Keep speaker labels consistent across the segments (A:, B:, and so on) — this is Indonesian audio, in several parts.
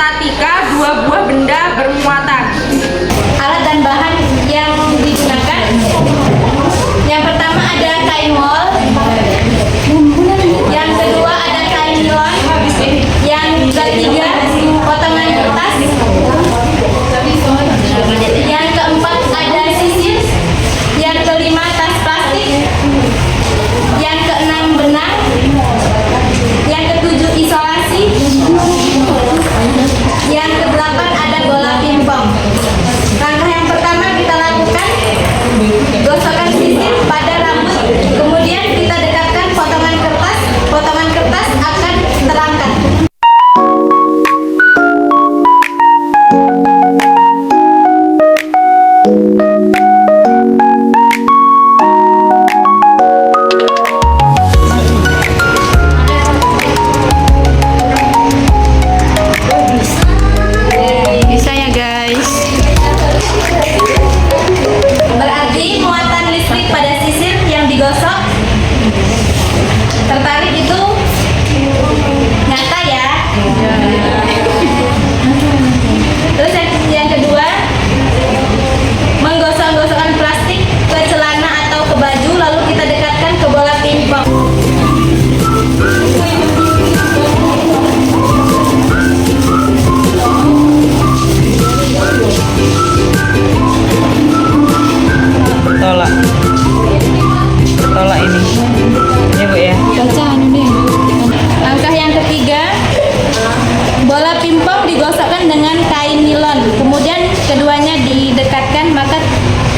A: statika, 2 buah benda bermuatan.
B: Alat dan bahan yang digunakan. Yang pertama ada kain wol. Yang kedua ada kain nilon. Yang ketiga potongan kertas. Yang keempat ada sisir. Yang kelima tas plastik. Yang keenam benang. Yang ketujuh isolasi. Yang kedelapan ada bola pingpong. Langkah yang pertama kita lakukan gosokkan sisir pada rambut, kemudian kita dekatkan potongan kertas. Potongan kertas akan terangkat.
A: Bisa ya guys.
B: Berarti muatan listrik pada sisir yang digosok tertarik itu nyata ya. Terus yang kedua, menggosok-gosokkan plastik ke celana atau ke baju lalu kita dekatkan ke bola pingpong.
C: Tolak ini ya Bu ya.
B: Langkah yang ketiga, bola pingpong digosokkan dengan kain nilon, kemudian keduanya didekatkan, maka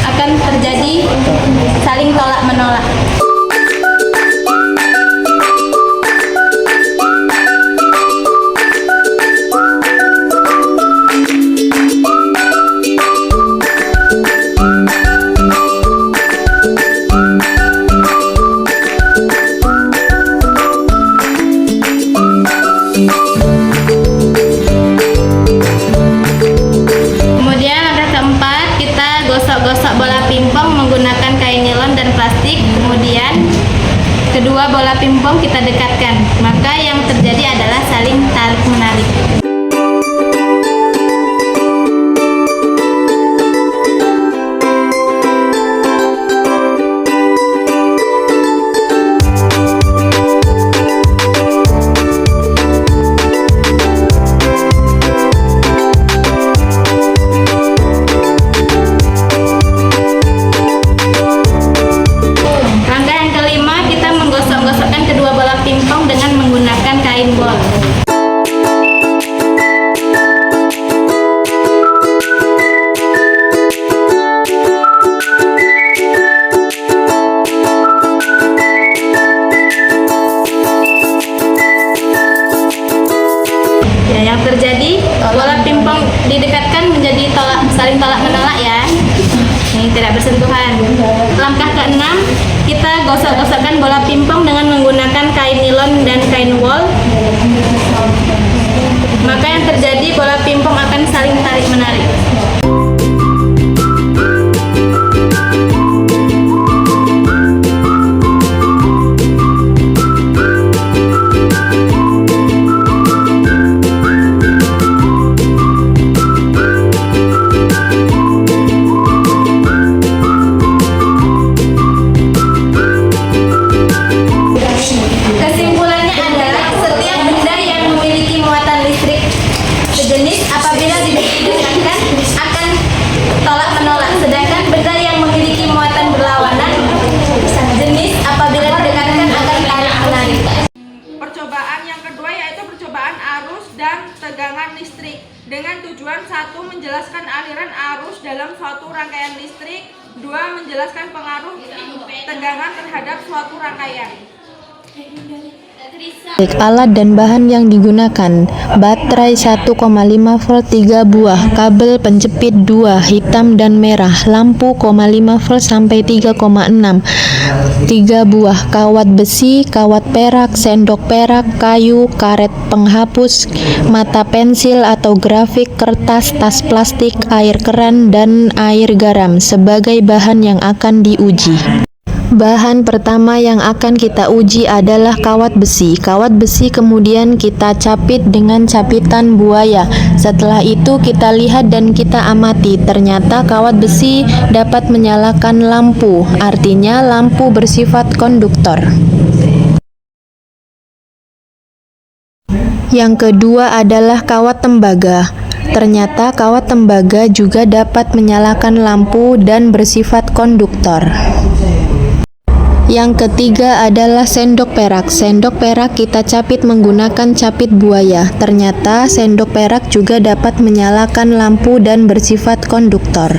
B: akan terjadi saling tolak menolak. Kemudian langkah keempat, kita gosok-gosok bola pingpong menggunakan kain nilon dan plastik. Kemudian kedua bola pingpong kita dekatkan, maka yang terjadi adalah saling tarik menarik. Langkah yang kelima, kita menggosok-gosokkan kedua bola pingpong dengan menggunakan kain bol. Ya, yang terjadi bola pingpong didekatkan menjadi saling tolak menolak ya. Ini tidak bersentuhan. Langkah keenam, kita gosok-gosokkan bola pingpong dengan menggunakan kain nilon dan kain wol. Maka yang terjadi bola pingpong akan saling tarik menarik. Kesimpulannya adalah setiap benda yang memiliki muatan listrik sejenis apabila didekatkan akan tolak menolak, sedangkan benda yang memiliki muatan berlawanan jenis apabila didekatkan akan tarik menarik.
A: Percobaan yang kedua yaitu percobaan arus dan tegangan listrik dengan tujuan: 1. Menjelaskan aliran arus dalam suatu rangkaian listrik. 2. Menjelaskan pengaruh tegangan terhadap suatu rangkaian.
D: Alat dan bahan yang digunakan: baterai 1,5 volt 3 buah, kabel penjepit 2 hitam dan merah, lampu 0,5 volt sampai 3,6 3 buah, kawat besi, kawat perak, sendok perak, kayu, karet penghapus, mata pensil atau grafik, kertas, tas plastik, air keran, dan air garam sebagai bahan yang akan diuji. Bahan pertama yang akan kita uji adalah kawat besi. Kawat besi kemudian kita capit dengan capitan buaya. Setelah itu kita lihat dan kita amati. Ternyata kawat besi dapat menyalakan lampu. Artinya lampu bersifat konduktor. Yang kedua adalah kawat tembaga. Ternyata kawat tembaga juga dapat menyalakan lampu dan bersifat konduktor. Yang ketiga adalah sendok perak. Sendok perak kita capit menggunakan capit buaya. Ternyata sendok perak juga dapat menyalakan lampu dan bersifat konduktor.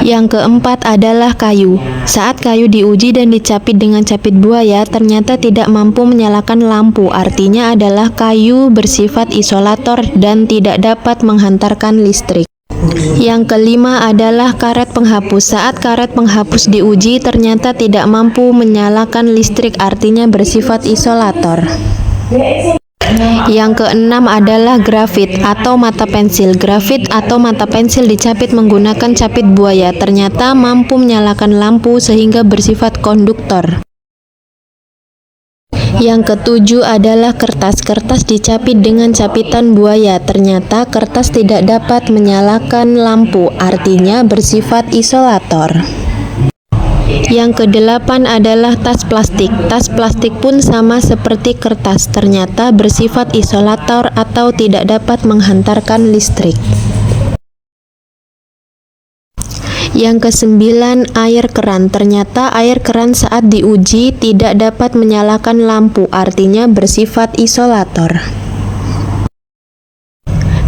D: Yang keempat adalah kayu. Saat kayu diuji dan dicapit dengan capit buaya, ternyata tidak mampu menyalakan lampu. Artinya adalah kayu bersifat isolator dan tidak dapat menghantarkan listrik. Yang kelima adalah karet penghapus. Saat karet penghapus diuji, ternyata tidak mampu menyalakan listrik, artinya bersifat isolator. Yang keenam adalah grafit atau mata pensil. Grafit atau mata pensil dicapit menggunakan capit buaya. Ternyata mampu menyalakan lampu sehingga bersifat konduktor. Yang ketujuh adalah kertas. Kertas dicapit dengan capitan buaya. Ternyata kertas tidak dapat menyalakan lampu, artinya bersifat isolator. Yang kedelapan adalah tas plastik. Tas plastik pun sama seperti kertas. Ternyata bersifat isolator atau tidak dapat menghantarkan listrik. Yang kesembilan, air keran. Ternyata air keran saat diuji tidak dapat menyalakan lampu, artinya bersifat isolator.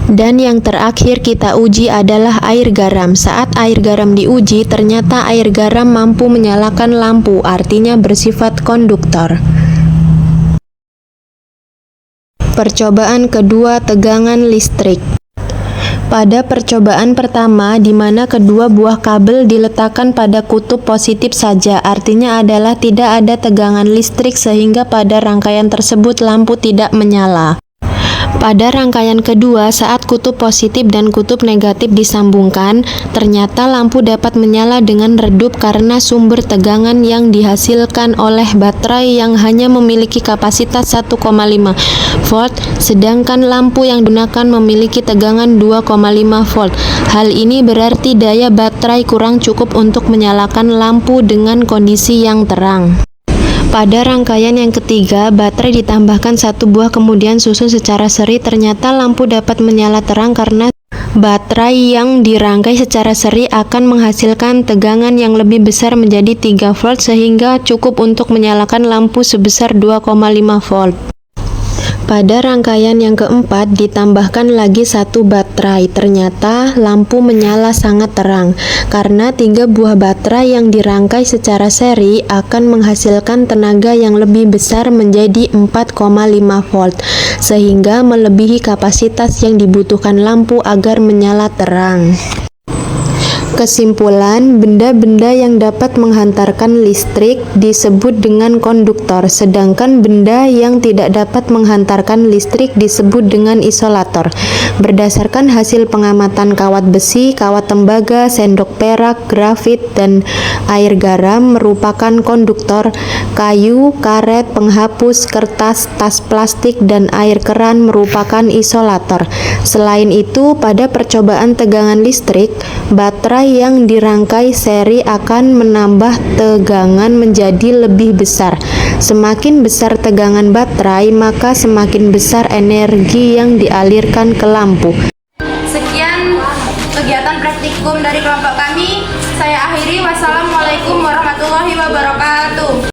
D: Dan yang terakhir kita uji adalah air garam. Saat air garam diuji, ternyata air garam mampu menyalakan lampu, artinya bersifat konduktor. Percobaan kedua, tegangan listrik. Pada percobaan pertama, di mana kedua buah kabel diletakkan pada kutub positif saja, artinya adalah tidak ada tegangan listrik sehingga pada rangkaian tersebut lampu tidak menyala. Pada rangkaian kedua, saat kutub positif dan kutub negatif disambungkan, ternyata lampu dapat menyala dengan redup karena sumber tegangan yang dihasilkan oleh baterai yang hanya memiliki kapasitas 1,5 volt, sedangkan lampu yang digunakan memiliki tegangan 2,5 volt. Hal ini berarti daya baterai kurang cukup untuk menyalakan lampu dengan kondisi yang terang. Pada rangkaian yang ketiga, baterai ditambahkan satu buah kemudian susun secara seri. Ternyata lampu dapat menyala terang karena baterai yang dirangkai secara seri akan menghasilkan tegangan yang lebih besar menjadi 3 volt sehingga cukup untuk menyalakan lampu sebesar 2,5 volt. Pada rangkaian yang keempat ditambahkan lagi satu baterai. Ternyata lampu menyala sangat terang karena 3 buah baterai yang dirangkai secara seri akan menghasilkan tenaga yang lebih besar menjadi 4,5 volt sehingga melebihi kapasitas yang dibutuhkan lampu agar menyala terang. Kesimpulan, benda-benda yang dapat menghantarkan listrik disebut dengan konduktor, sedangkan benda yang tidak dapat menghantarkan listrik disebut dengan isolator. Berdasarkan hasil pengamatan kawat besi, kawat tembaga, sendok perak, grafit, dan air garam merupakan konduktor, kayu, karet, penghapus, kertas, tas plastik, dan air keran merupakan isolator. Selain itu, pada percobaan tegangan listrik, baterai yang dirangkai seri akan menambah tegangan menjadi lebih besar. Semakin besar tegangan baterai, maka semakin besar energi yang dialirkan ke lampu.
A: Sekian kegiatan praktikum dari kelompok kami. Saya akhiri. Wassalamualaikum warahmatullahi wabarakatuh.